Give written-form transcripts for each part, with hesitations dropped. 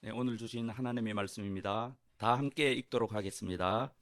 네, 오늘 주신 하나님의 말씀입니다. 다 함께 읽도록 하겠습니다.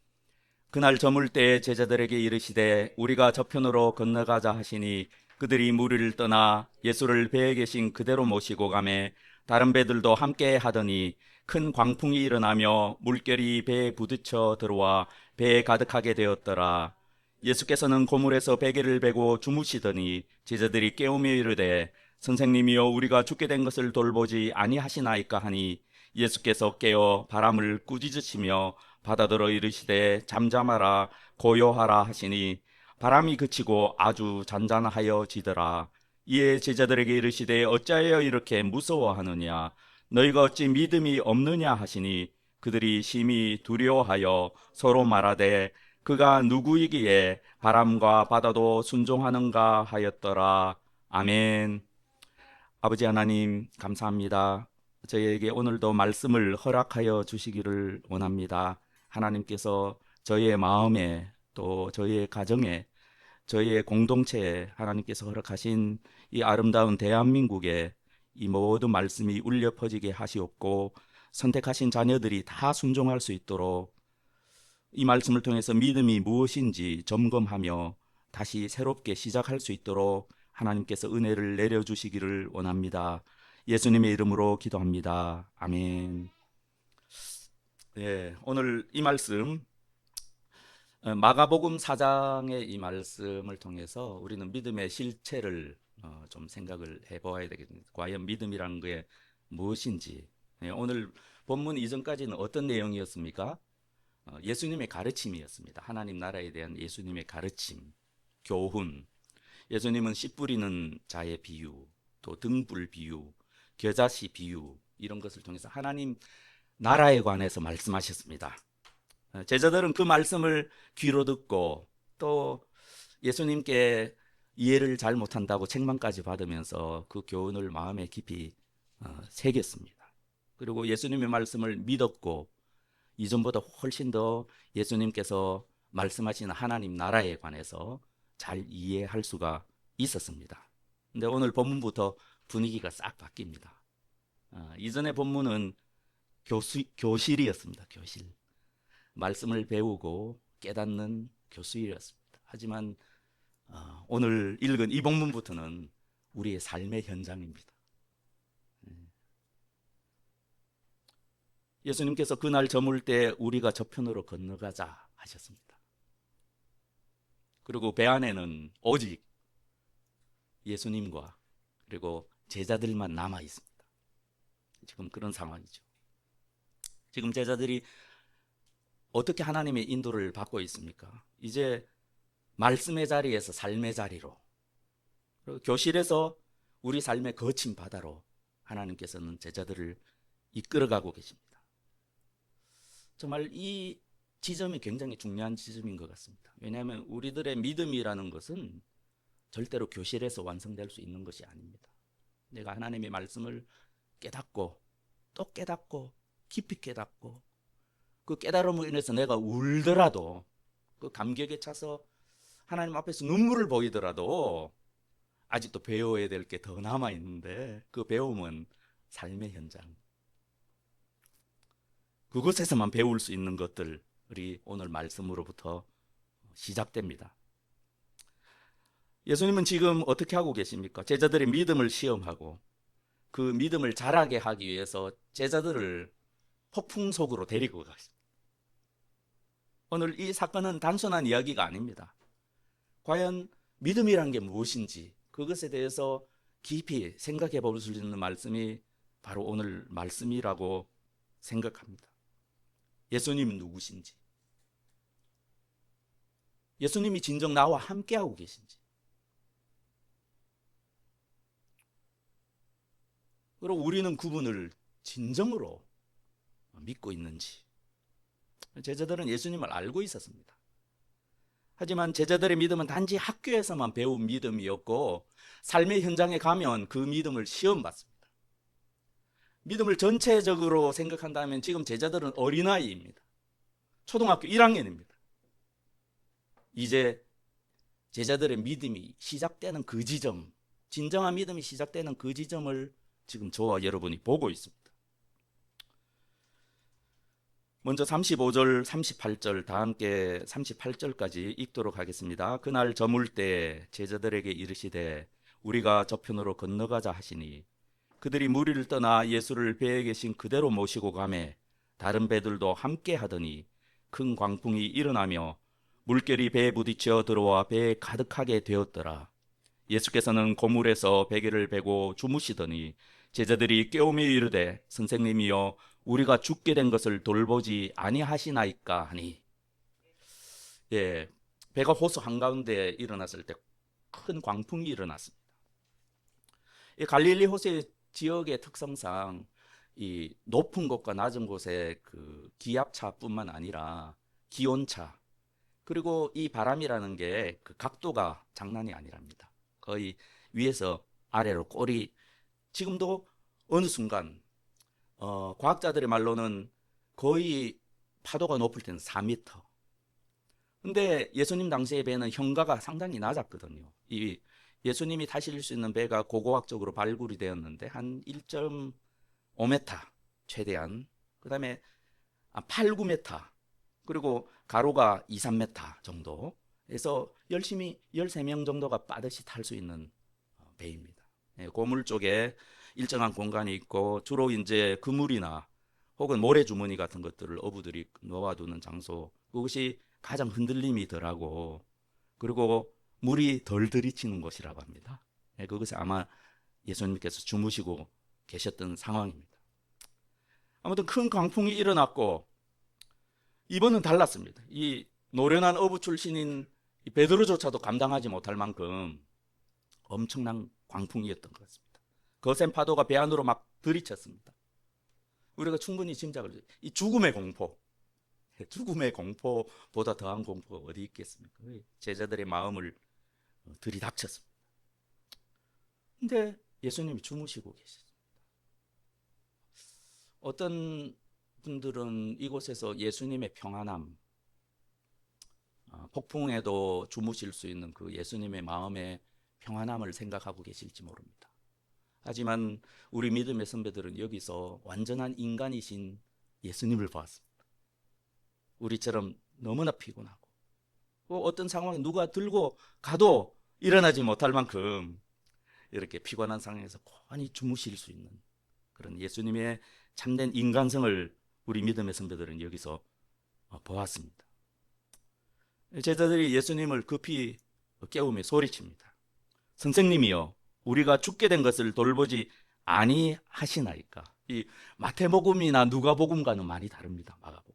그날 저물 때 제자들에게 이르시되 우리가 저편으로 건너가자 하시니 그들이 무리를 떠나 예수를 배에 계신 그대로 모시고 가매 다른 배들도 함께 하더니 큰 광풍이 일어나며 물결이 배에 부딪혀 들어와 배에 가득하게 되었더라. 예수께서는 고물에서 베개를 베고 주무시더니 제자들이 깨우며 이르되 선생님이여 우리가 죽게 된 것을 돌보지 아니하시나이까 하니 예수께서 깨어 바람을 꾸짖으시며 바다더러 이르시되 잠잠하라 고요하라 하시니 바람이 그치고 아주 잔잔하여지더라. 이에 제자들에게 이르시되 어찌하여 이렇게 무서워하느냐 너희가 어찌 믿음이 없느냐 하시니 그들이 심히 두려워하여 서로 말하되 그가 누구이기에 바람과 바다도 순종하는가 하였더라. 아멘. 아버지 하나님 감사합니다. 저희에게 오늘도 말씀을 허락하여 주시기를 원합니다. 하나님께서 저희의 마음에 또 저희의 가정에 저희의 공동체에 하나님께서 허락하신 이 아름다운 대한민국에 이 모든 말씀이 울려 퍼지게 하시옵고 선택하신 자녀들이 다 순종할 수 있도록 이 말씀을 통해서 믿음이 무엇인지 점검하며 다시 새롭게 시작할 수 있도록 하나님께서 은혜를 내려주시기를 원합니다. 예수님의 이름으로 기도합니다. 아멘. 네, 오늘 이 말씀 마가복음 4장의 이 말씀을 통해서 우리는 믿음의 실체를 좀 생각을 해보아야 되겠습니다. 과연 믿음이라는 게 무엇인지. 네, 오늘 본문 이전까지는 어떤 내용이었습니까? 예수님의 가르침이었습니다. 하나님 나라에 대한 예수님의 가르침, 교훈. 예수님은 씨 뿌리는 자의 비유, 또 등불 비유, 겨자씨 비유 이런 것을 통해서 하나님 나라에 관해서 말씀하셨습니다. 제자들은 그 말씀을 귀로 듣고 또 예수님께 이해를 잘 못한다고 책망까지 받으면서 그 교훈을 마음에 깊이 새겼습니다. 그리고 예수님의 말씀을 믿었고 이전보다 훨씬 더 예수님께서 말씀하시는 하나님 나라에 관해서 잘 이해할 수가 있었습니다. 근데 오늘 본문부터 분위기가 싹 바뀝니다. 이전의 본문은 교실이었습니다. 교실. 말씀을 배우고 깨닫는 교실이었습니다. 하지만 오늘 읽은 이 본문부터는 우리의 삶의 현장입니다. 예수님께서 그날 저물 때 우리가 저편으로 건너가자 하셨습니다. 그리고 배 안에는 오직 예수님과 그리고 제자들만 남아 있습니다. 지금 그런 상황이죠. 지금 제자들이 어떻게 하나님의 인도를 받고 있습니까? 이제 말씀의 자리에서 삶의 자리로, 그리고 교실에서 우리 삶의 거친 바다로 하나님께서는 제자들을 이끌어가고 계십니다. 정말 이 지점이 굉장히 중요한 지점인 것 같습니다. 왜냐하면 우리들의 믿음이라는 것은 절대로 교실에서 완성될 수 있는 것이 아닙니다. 내가 하나님의 말씀을 깨닫고 또 깨닫고 깊이 깨닫고 그 깨달음으로 인해서 내가 울더라도 그 감격에 차서 하나님 앞에서 눈물을 보이더라도 아직도 배워야 될 게 더 남아 있는데 그 배움은 삶의 현장, 그곳에서만 배울 수 있는 것들이 오늘 말씀으로부터 시작됩니다. 예수님은 지금 어떻게 하고 계십니까? 제자들의 믿음을 시험하고 그 믿음을 자라게 하기 위해서 제자들을 폭풍 속으로 데리고 가십니다. 오늘 이 사건은 단순한 이야기가 아닙니다. 과연 믿음이란 게 무엇인지 그것에 대해서 깊이 생각해 볼 수 있는 말씀이 바로 오늘 말씀이라고 생각합니다. 예수님은 누구신지, 예수님이 진정 나와 함께하고 계신지, 그리고 우리는 그분을 진정으로 믿고 있는지. 제자들은 예수님을 알고 있었습니다. 하지만 제자들의 믿음은 단지 학교에서만 배운 믿음이었고 삶의 현장에 가면 그 믿음을 시험받습니다. 믿음을 전체적으로 생각한다면 지금 제자들은 어린아이입니다. 초등학교 1학년입니다. 이제 제자들의 믿음이 시작되는 그 지점, 진정한 믿음이 시작되는 그 지점을 지금 저와 여러분이 보고 있습니다. 먼저 35절, 38절 다 함께 38절까지 읽도록 하겠습니다. 그날 저물 때 제자들에게 이르시되 우리가 저편으로 건너가자 하시니 그들이 무리를 떠나 예수를 배에 계신 그대로 모시고 가매 다른 배들도 함께 하더니 큰 광풍이 일어나며 물결이 배에 부딪혀 들어와 배에 가득하게 되었더라. 예수께서는 고물에서 베개를 베고 주무시더니 제자들이 깨우며 이르되 선생님이여 우리가 죽게 된 것을 돌보지 아니하시나이까 하니, 예, 배가 호수 한가운데 일어났을 때 큰 광풍이 일어났습니다. 이 갈릴리 호수 지역의 특성상 이 높은 곳과 낮은 곳의 그 기압차뿐만 아니라 기온차, 그리고 이 바람이라는 게 그 각도가 장난이 아니랍니다. 거의 위에서 아래로 꼬리, 지금도 어느 순간 과학자들의 말로는 거의 파도가 높을 때는 4m. 근데 예수님 당시의 배는 현가가 상당히 낮았거든요. 이 예수님이 타실 수 있는 배가 고고학적으로 발굴이 되었는데 한 1.5m 최대한, 그 다음에 8, 9m, 그리고 가로가 2, 3m 정도 해서 열심히 13명 정도가 빠듯이 탈 수 있는 배입니다. 고물 쪽에 일정한 공간이 있고 주로 이제 그물이나 혹은 모래주머니 같은 것들을 어부들이 놓아두는 장소, 그것이 가장 흔들림이 덜하고 그리고 물이 덜 들이치는 곳이라고 합니다. 그것이 아마 예수님께서 주무시고 계셨던 상황입니다. 아무튼 큰 광풍이 일어났고 이번은 달랐습니다. 이 노련한 어부 출신인 베드로조차도 감당하지 못할 만큼 엄청난 광풍이었던 것 같습니다. 거센 파도가 배 안으로 막 들이쳤습니다. 우리가 충분히 짐작을 해요. 이 죽음의 공포보다 더한 공포가 어디 있겠습니까? 제자들의 마음을 들이닥쳤습니다. 근데 예수님이 주무시고 계셨습니다. 어떤 분들은 이곳에서 예수님의 평안함, 폭풍에도 주무실 수 있는 그 예수님의 마음의 평안함을 생각하고 계실지 모릅니다. 하지만 우리 믿음의 선배들은 여기서 완전한 인간이신 예수님을 보았습니다. 우리처럼 너무나 피곤하고 어떤 상황에 누가 들고 가도 일어나지 못할 만큼 이렇게 피곤한 상황에서 고안히 주무실 수 있는 그런 예수님의 참된 인간성을 우리 믿음의 선배들은 여기서 보았습니다. 제자들이 예수님을 급히 깨우며 소리칩니다. 선생님이여 우리가 죽게 된 것을 돌보지 아니하시나이까. 이 마태복음이나 누가복음과는 많이 다릅니다. 마가복음.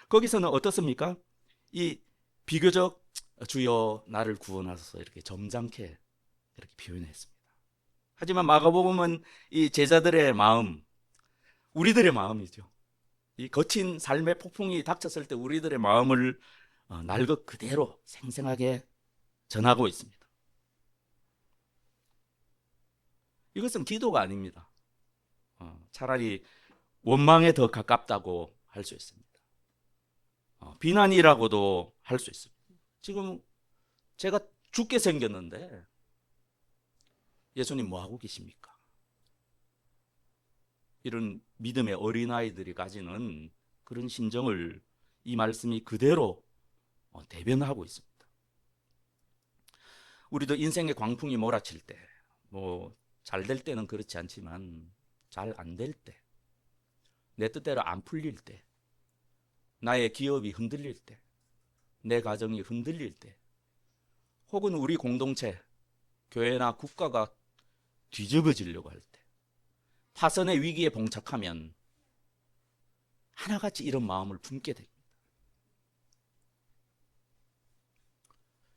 거기서는 어떻습니까? 이 비교적 주여 나를 구원하소서 이렇게 점잖게 이렇게 표현했습니다. 하지만 마가복음은 이 제자들의 마음, 우리들의 마음이죠. 이 거친 삶의 폭풍이 닥쳤을 때 우리들의 마음을 날것 그대로 생생하게 전하고 있습니다. 이것은 기도가 아닙니다. 차라리 원망에 더 가깝다고 할 수 있습니다. 비난이라고도 할 수 있습니다. 지금 제가 죽게 생겼는데 예수님 뭐 하고 계십니까? 이런 믿음의 어린아이들이 가지는 그런 심정을 이 말씀이 그대로 대변하고 있습니다. 우리도 인생의 광풍이 몰아칠 때, 잘 될 때는 그렇지 않지만 잘 안 될 때, 내 뜻대로 안 풀릴 때, 나의 기업이 흔들릴 때, 내 가정이 흔들릴 때, 혹은 우리 공동체, 교회나 국가가 뒤집어지려고 할 때, 파선의 위기에 봉착하면 하나같이 이런 마음을 품게 됩니다.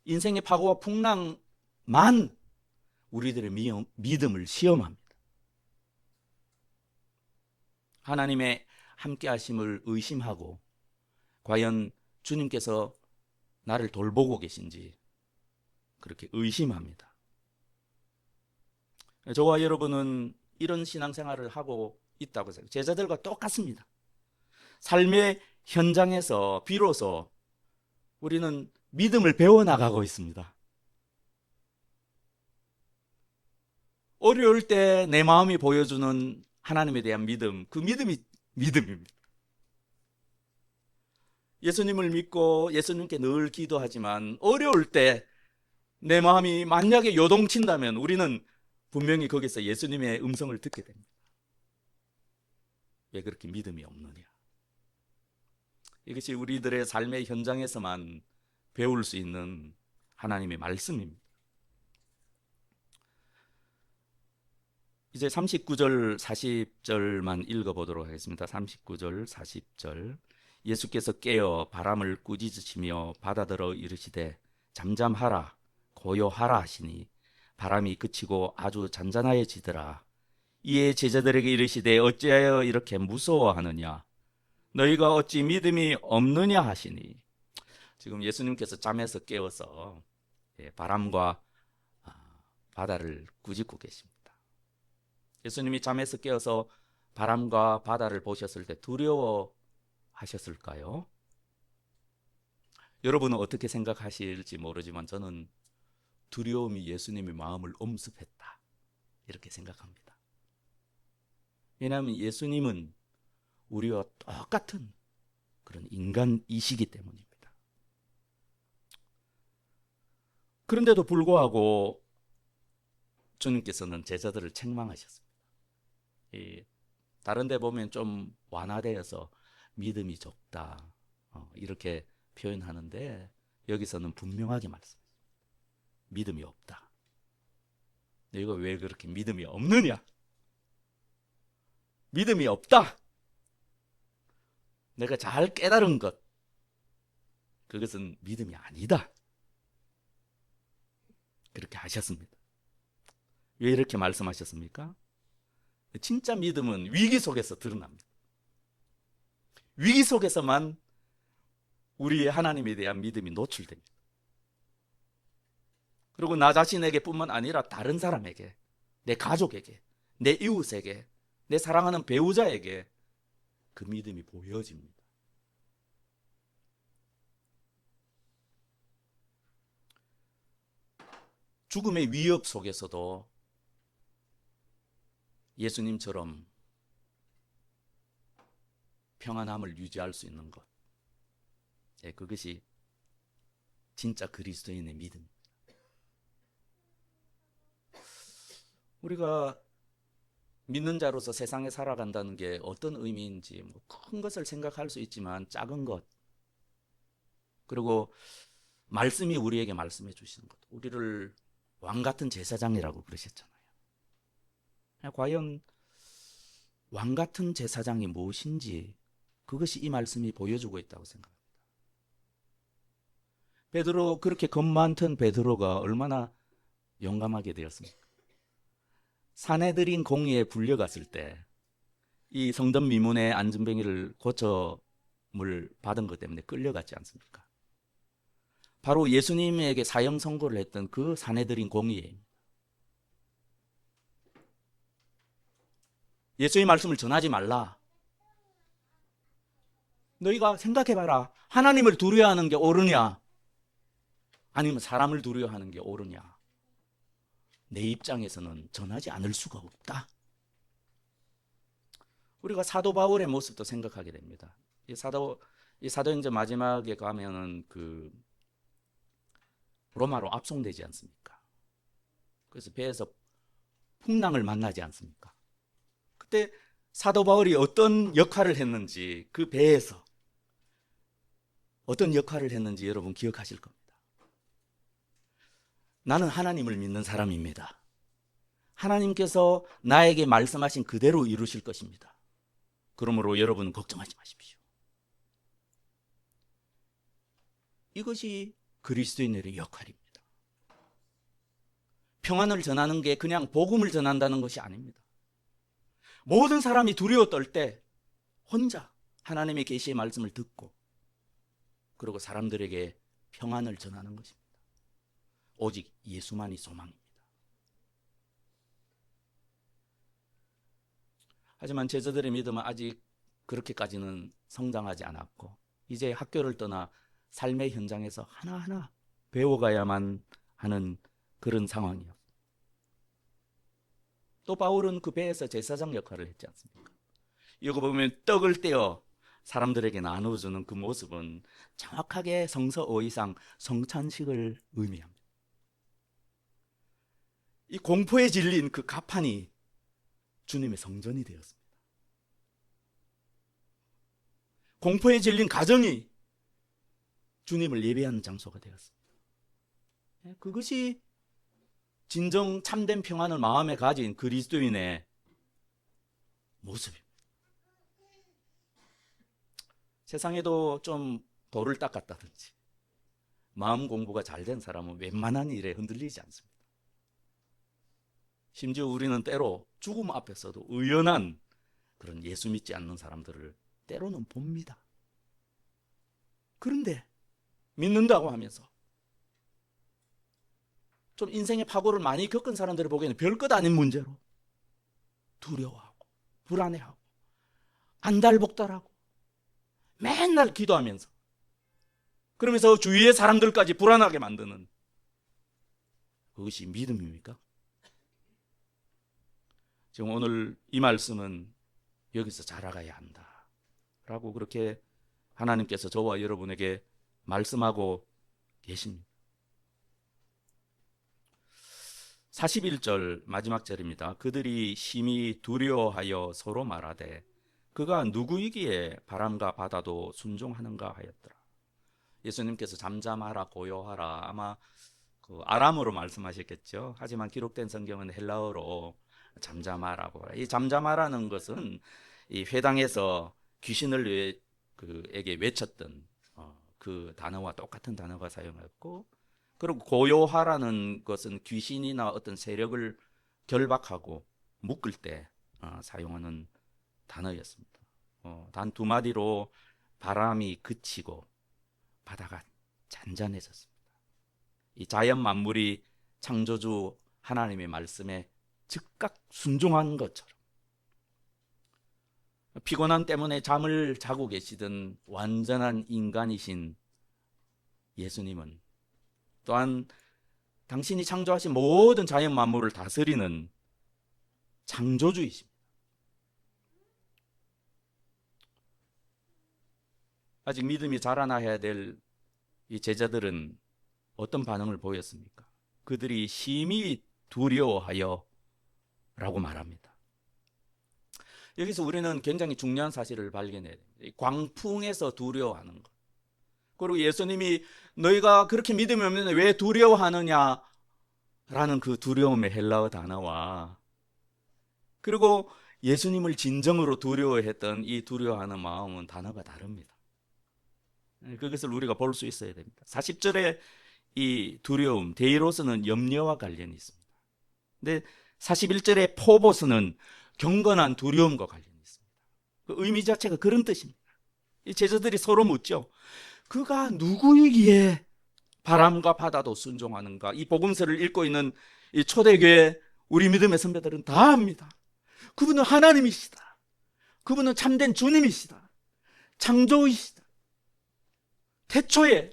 인생의 파고와 풍랑만 우리들의 믿음을 시험합니다. 하나님의 함께 하심을 의심하고 과연 주님께서 나를 돌보고 계신지 그렇게 의심합니다. 저와 여러분은 이런 신앙생활을 하고 있다고 생각해요. 제자들과 똑같습니다. 삶의 현장에서 비로소 우리는 믿음을 배워나가고 있습니다. 어려울 때 내 마음이 보여주는 하나님에 대한 믿음, 그 믿음이 믿음입니다. 예수님을 믿고 예수님께 늘 기도하지만 어려울 때 내 마음이 만약에 요동친다면 우리는 분명히 거기서 예수님의 음성을 듣게 됩니다. 왜 그렇게 믿음이 없느냐? 이것이 우리들의 삶의 현장에서만 배울 수 있는 하나님의 말씀입니다. 이제 39절, 40절만 읽어보도록 하겠습니다. 39절, 40절. 예수께서 깨어 바람을 꾸짖으시며 바다더러 이르시되 잠잠하라 고요하라 하시니 바람이 그치고 아주 잔잔하여지더라. 이에 제자들에게 이르시되 어찌하여 이렇게 무서워하느냐? 너희가 어찌 믿음이 없느냐 하시니. 지금 예수님께서 잠에서 깨어서 바람과 바다를 꾸짖고 계십니다. 예수님이 잠에서 깨어서 바람과 바다를 보셨을 때 두려워하셨을까요? 여러분은 어떻게 생각하실지 모르지만 저는 두려움이 예수님의 마음을 엄습했다 이렇게 생각합니다. 왜냐하면 예수님은 우리와 똑같은 그런 인간이시기 때문입니다. 그런데도 불구하고 주님께서는 제자들을 책망하셨습니다. 다른 데 보면 좀 완화되어서 믿음이 적다 이렇게 표현하는데 여기서는 분명하게 말씀합니다. 믿음이 없다. 너희가 왜 그렇게 믿음이 없느냐? 믿음이 없다. 내가 잘 깨달은 것, 그것은 믿음이 아니다. 그렇게 하셨습니다. 왜 이렇게 말씀하셨습니까? 진짜 믿음은 위기 속에서 드러납니다. 위기 속에서만 우리의 하나님에 대한 믿음이 노출됩니다. 그리고 나 자신에게 뿐만 아니라 다른 사람에게, 내 가족에게, 내 이웃에게, 내 사랑하는 배우자에게 그 믿음이 보여집니다. 죽음의 위협 속에서도 예수님처럼 평안함을 유지할 수 있는 것, 그것이 진짜 그리스도인의 믿음입니다. 우리가 믿는 자로서 세상에 살아간다는 게 어떤 의미인지 큰 것을 생각할 수 있지만 작은 것, 그리고 말씀이 우리에게 말씀해 주시는 것, 우리를 왕 같은 제사장이라고 그러셨잖아요. 과연 왕 같은 제사장이 무엇인지 그것이 이 말씀이 보여주고 있다고 생각합니다. 베드로, 그렇게 겁 많던 베드로가 얼마나 용감하게 되었습니까? 사내들인 공의에 불려갔을 때 이 성전 미문의 안전뱅이를 고점을 받은 것 때문에 끌려갔지 않습니까? 바로 예수님에게 사형 선고를 했던 그 사내들인 공의에 예수의 말씀을 전하지 말라. 너희가 생각해봐라. 하나님을 두려워하는 게 옳으냐? 아니면 사람을 두려워하는 게 옳으냐? 내 입장에서는 전하지 않을 수가 없다. 우리가 사도 바울의 모습도 생각하게 됩니다. 이 사도행전 마지막에 가면은 로마로 압송되지 않습니까? 그래서 배에서 풍랑을 만나지 않습니까? 그때 사도 바울이 어떤 역할을 했는지, 그 배에서 어떤 역할을 했는지 여러분 기억하실 겁니다. 나는 하나님을 믿는 사람입니다. 하나님께서 나에게 말씀하신 그대로 이루실 것입니다. 그러므로 여러분 걱정하지 마십시오. 이것이 그리스도인의 역할입니다. 평안을 전하는 게 그냥 복음을 전한다는 것이 아닙니다. 모든 사람이 두려워 떨 때 혼자 하나님의 계시의 말씀을 듣고 그리고 사람들에게 평안을 전하는 것입니다. 오직 예수만이 소망입니다. 하지만 제자들의 믿음은 아직 그렇게까지는 성장하지 않았고 이제 학교를 떠나 삶의 현장에서 하나하나 배워가야만 하는 그런 상황이었습니다. 또 바울은 그 배에서 제사장 역할을 했지 않습니까? 이거 보면 떡을 떼어 사람들에게 나누어주는 그 모습은 정확하게 성서오이상 성찬식을 의미합니다. 이 공포에 질린 그 가판이 주님의 성전이 되었습니다. 공포에 질린 가정이 주님을 예배하는 장소가 되었습니다. 그것이 진정 참된 평안을 마음에 가진 그리스도인의 모습입니다. 세상에도 좀 돌을 닦았다든지 마음 공부가 잘 된 사람은 웬만한 일에 흔들리지 않습니다. 심지어 우리는 때로 죽음 앞에서도 의연한 그런 예수 믿지 않는 사람들을 때로는 봅니다. 그런데 믿는다고 하면서 좀 인생의 파고를 많이 겪은 사람들을 보기에는 별것 아닌 문제로 두려워하고 불안해하고 안달복달하고 맨날 기도하면서 그러면서 주위의 사람들까지 불안하게 만드는 그것이 믿음입니까? 지금 오늘 이 말씀은 여기서 자라가야 한다 라고 그렇게 하나님께서 저와 여러분에게 말씀하고 계십니다. 41절 마지막 절입니다. 그들이 심히 두려워하여 서로 말하되 그가 누구이기에 바람과 바다도 순종하는가 하였더라. 예수님께서 잠잠하라 고요하라 아마 그 아람어로 말씀하셨겠죠. 하지만 기록된 성경은 헬라어로 잠잠하라고. 이 잠잠하라는 것은 이 회당에서 귀신을 에게 외쳤던 그 단어와 똑같은 단어가 사용했고, 그리고 고요하라는 것은 귀신이나 어떤 세력을 결박하고 묶을 때 사용하는 단어였습니다. 단 두 마디로 바람이 그치고 바다가 잔잔해졌습니다. 이 자연 만물이 창조주 하나님의 말씀에 즉각 순종한 것처럼 피곤함 때문에 잠을 자고 계시던 완전한 인간이신 예수님은 또한 당신이 창조하신 모든 자연 만물을 다스리는 창조주이십니다. 아직 믿음이 자라나야 될 이 제자들은 어떤 반응을 보였습니까? 그들이 심히 두려워하여 라고 말합니다. 여기서 우리는 굉장히 중요한 사실을 발견해야 됩니다. 광풍에서 두려워하는 것. 그리고 예수님이 너희가 그렇게 믿음이 없는데 왜 두려워하느냐 라는 그 두려움의 헬라어 단어와 그리고 예수님을 진정으로 두려워했던 이 두려워하는 마음은 단어가 다릅니다. 그것을 우리가 볼 수 있어야 됩니다. 40절에 이 두려움, 데이로스는 염려와 관련이 있습니다. 근데 41절의 포보스는 경건한 두려움과 관련이 있습니다. 그 의미 자체가 그런 뜻입니다. 이 제자들이 서로 묻죠. 그가 누구이기에 바람과 바다도 순종하는가? 이 복음서를 읽고 있는 이 초대교회 우리 믿음의 선배들은 다 압니다. 그분은 하나님이시다. 그분은 참된 주님이시다. 창조이시다. 태초에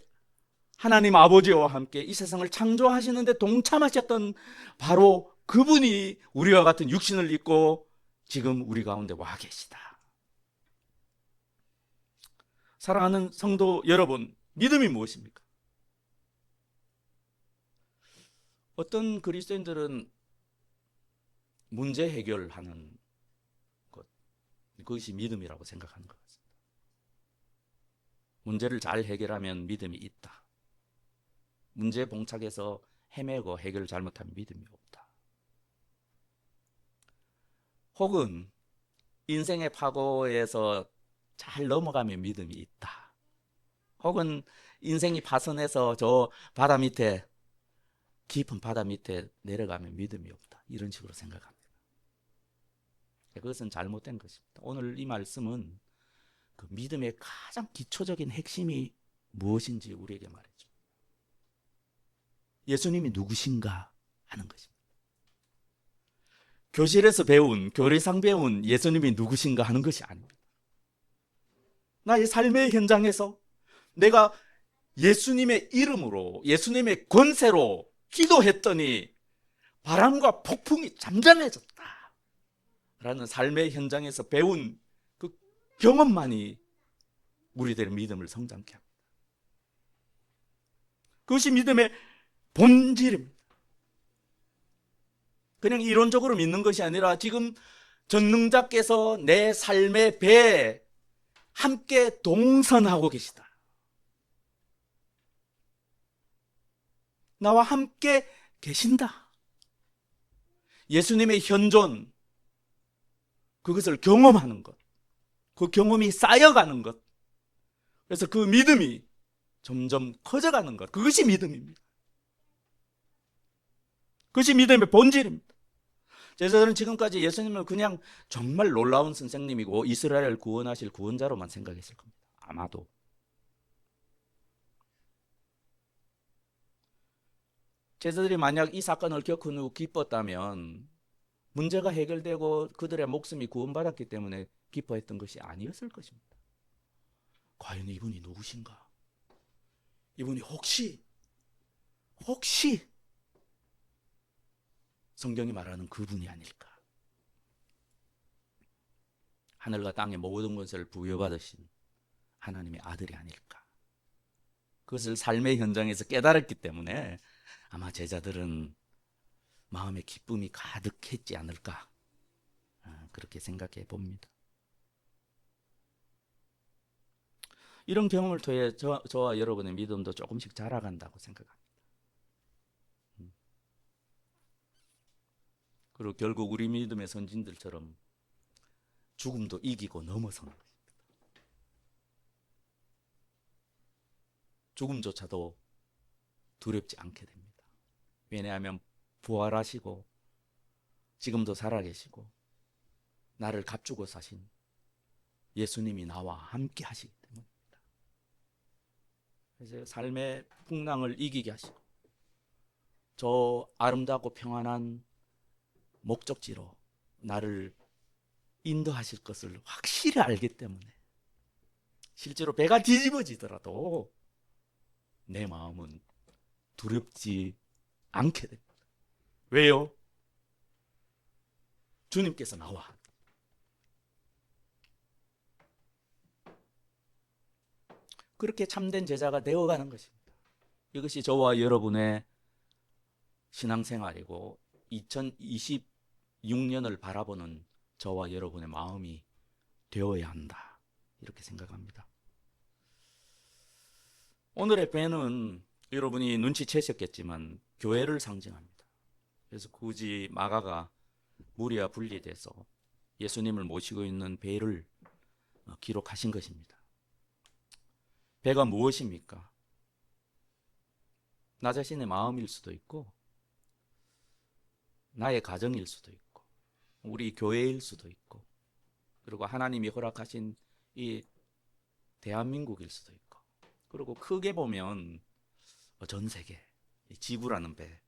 하나님 아버지와 함께 이 세상을 창조하시는데 동참하셨던 바로 그분이 우리와 같은 육신을 입고 지금 우리 가운데 와 계시다. 사랑하는 성도 여러분, 믿음이 무엇입니까? 어떤 그리스도인들은 문제 해결하는 것, 그것이 믿음이라고 생각하는 것 같습니다. 문제를 잘 해결하면 믿음이 있다. 문제에 봉착해서 헤매고 해결을 잘못하면 믿음이 없다. 혹은 인생의 파고에서 잘 넘어가면 믿음이 있다. 혹은 인생이 파선해서 저 바다 밑에 깊은 바다 밑에 내려가면 믿음이 없다. 이런 식으로 생각합니다. 그것은 잘못된 것입니다. 오늘 이 말씀은 그 믿음의 가장 기초적인 핵심이 무엇인지 우리에게 말해줍니다. 예수님이 누구신가 하는 것입니다. 교실에서 배운, 교리상 배운 예수님이 누구신가 하는 것이 아닙니다. 나의 삶의 현장에서 내가 예수님의 이름으로, 예수님의 권세로 기도했더니 바람과 폭풍이 잠잠해졌다 라는 삶의 현장에서 배운 그 경험만이 우리들의 믿음을 성장케 합니다. 그것이 믿음의 본질입니다. 그냥 이론적으로 믿는 것이 아니라 지금 전능자께서 내 삶의 배에 함께 동선하고 계시다. 나와 함께 계신다. 예수님의 현존, 그것을 경험하는 것, 그 경험이 쌓여가는 것, 그래서 그 믿음이 점점 커져가는 것, 그것이 믿음입니다. 그것이 믿음의 본질입니다. 제자들은 지금까지 예수님을 그냥 정말 놀라운 선생님이고 이스라엘을 구원하실 구원자로만 생각했을 겁니다. 아마도. 제자들이 만약 이 사건을 겪은 후 기뻤다면 문제가 해결되고 그들의 목숨이 구원받았기 때문에 기뻐했던 것이 아니었을 것입니다. 과연 이분이 누구신가? 이분이 혹시 성경이 말하는 그분이 아닐까? 하늘과 땅의 모든 것을 부여받으신 하나님의 아들이 아닐까? 그것을 삶의 현장에서 깨달았기 때문에 아마 제자들은 마음의 기쁨이 가득했지 않을까? 그렇게 생각해 봅니다. 이런 경험을 통해 저와 여러분의 믿음도 조금씩 자라간다고 생각합니다. 그리고 결국 우리 믿음의 선진들처럼 죽음도 이기고 넘어서는 것입니다. 죽음조차도 두렵지 않게 됩니다. 왜냐하면 부활하시고 지금도 살아계시고 나를 값주고 사신 예수님이 나와 함께 하시기 때문입니다. 그래서 삶의 풍랑을 이기게 하시고 저 아름답고 평안한 목적지로 나를 인도하실 것을 확실히 알기 때문에 실제로 배가 뒤집어지더라도 내 마음은 두렵지 않게 됩니다. 왜요? 주님께서 나와 그렇게 참된 제자가 되어가는 것입니다. 이것이 저와 여러분의 신앙생활이고 2026년을 바라보는 저와 여러분의 마음이 되어야 한다. 이렇게 생각합니다. 오늘의 배는 여러분이 눈치채셨겠지만 교회를 상징합니다. 그래서 굳이 마가가 무리와 분리돼서 예수님을 모시고 있는 배를 기록하신 것입니다. 배가 무엇입니까? 나 자신의 마음일 수도 있고 나의 가정일 수도 있고 우리 교회일 수도 있고 그리고 하나님이 허락하신 이 대한민국일 수도 있고 그리고 크게 보면 전 세계 지구라는 배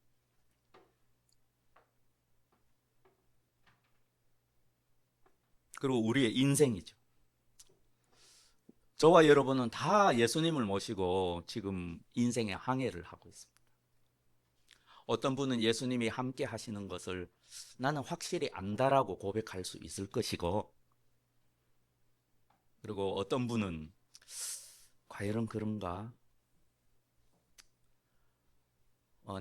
그리고 우리의 인생이죠. 저와 여러분은 다 예수님을 모시고 지금 인생의 항해를 하고 있습니다. 어떤 분은 예수님이 함께 하시는 것을 나는 확실히 안다라고 고백할 수 있을 것이고 그리고 어떤 분은 과연 그런가?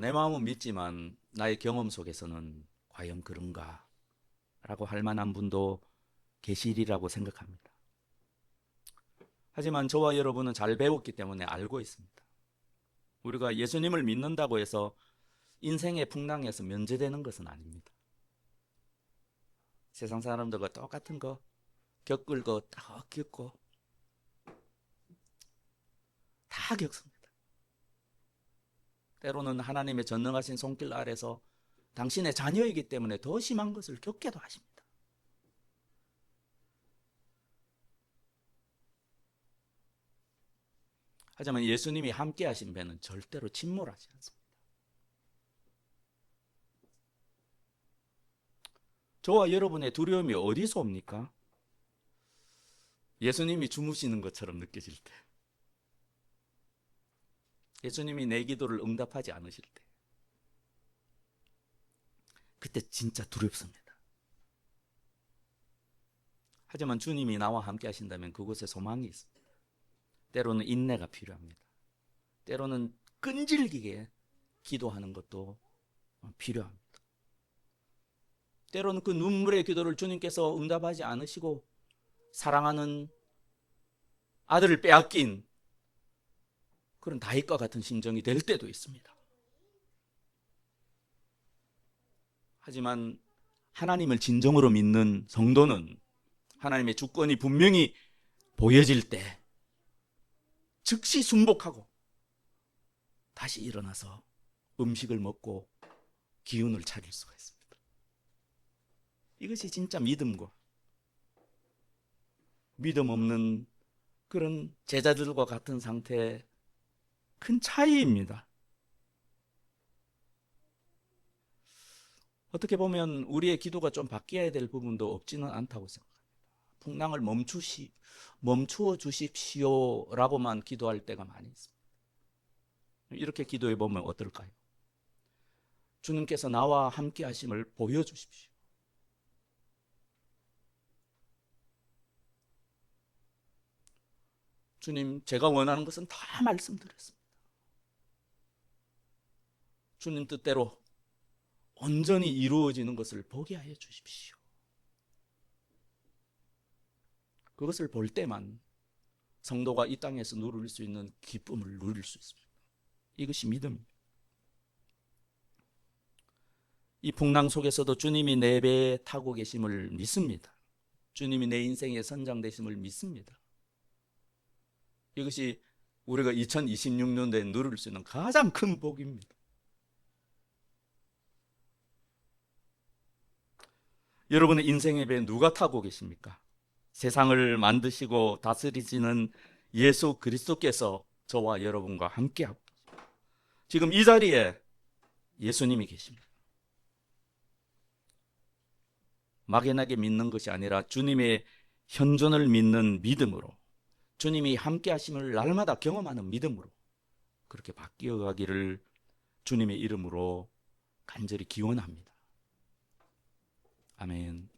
내 마음은 믿지만 나의 경험 속에서는 과연 그런가? 라고 할 만한 분도 계시리라고 생각합니다. 하지만 저와 여러분은 잘 배웠기 때문에 알고 있습니다. 우리가 예수님을 믿는다고 해서 인생의 풍랑에서 면제되는 것은 아닙니다. 세상 사람들과 똑같은 거 겪을 거 다 겪고 다 겪습니다. 때로는 하나님의 전능하신 손길 아래서 당신의 자녀이기 때문에 더 심한 것을 겪게도 하십니다. 하지만 예수님이 함께 하신 배는 절대로 침몰하지 않습니다. 저와 여러분의 두려움이 어디서 옵니까? 예수님이 주무시는 것처럼 느껴질 때, 예수님이 내 기도를 응답하지 않으실 때, 그때 진짜 두렵습니다. 하지만 주님이 나와 함께 하신다면 그곳에 소망이 있습니다. 때로는 인내가 필요합니다. 때로는 끈질기게 기도하는 것도 필요합니다. 때로는 그 눈물의 기도를 주님께서 응답하지 않으시고 사랑하는 아들을 빼앗긴 그런 다윗과 같은 심정이 될 때도 있습니다. 하지만 하나님을 진정으로 믿는 성도는 하나님의 주권이 분명히 보여질 때 즉시 순복하고 다시 일어나서 음식을 먹고 기운을 차릴 수가 있습니다. 이것이 진짜 믿음과 믿음 없는 그런 제자들과 같은 상태의 큰 차이입니다. 어떻게 보면 우리의 기도가 좀 바뀌어야 될 부분도 없지는 않다고 생각합니다. 풍랑을 멈추어 주십시오라고만 기도할 때가 많이 있습니다. 이렇게 기도해 보면 어떨까요? 주님께서 나와 함께 하심을 보여주십시오. 주님, 제가 원하는 것은 다 말씀드렸습니다. 주님 뜻대로 온전히 이루어지는 것을 보게 하여 주십시오. 그것을 볼 때만 성도가 이 땅에서 누릴 수 있는 기쁨을 누릴 수 있습니다. 이것이 믿음입니다. 이 풍랑 속에서도 주님이 내 배에 타고 계심을 믿습니다. 주님이 내 인생의 선장되심을 믿습니다. 이것이 우리가 2026년도에 누릴 수 있는 가장 큰 복입니다. 여러분의 인생의 배에 누가 타고 계십니까? 세상을 만드시고 다스리시는 예수 그리스도께서 저와 여러분과 함께하고 계십니다. 지금 이 자리에 예수님이 계십니다. 막연하게 믿는 것이 아니라 주님의 현존을 믿는 믿음으로, 주님이 함께 하심을 날마다 경험하는 믿음으로 그렇게 바뀌어 가기를 주님의 이름으로 간절히 기원합니다. 아멘.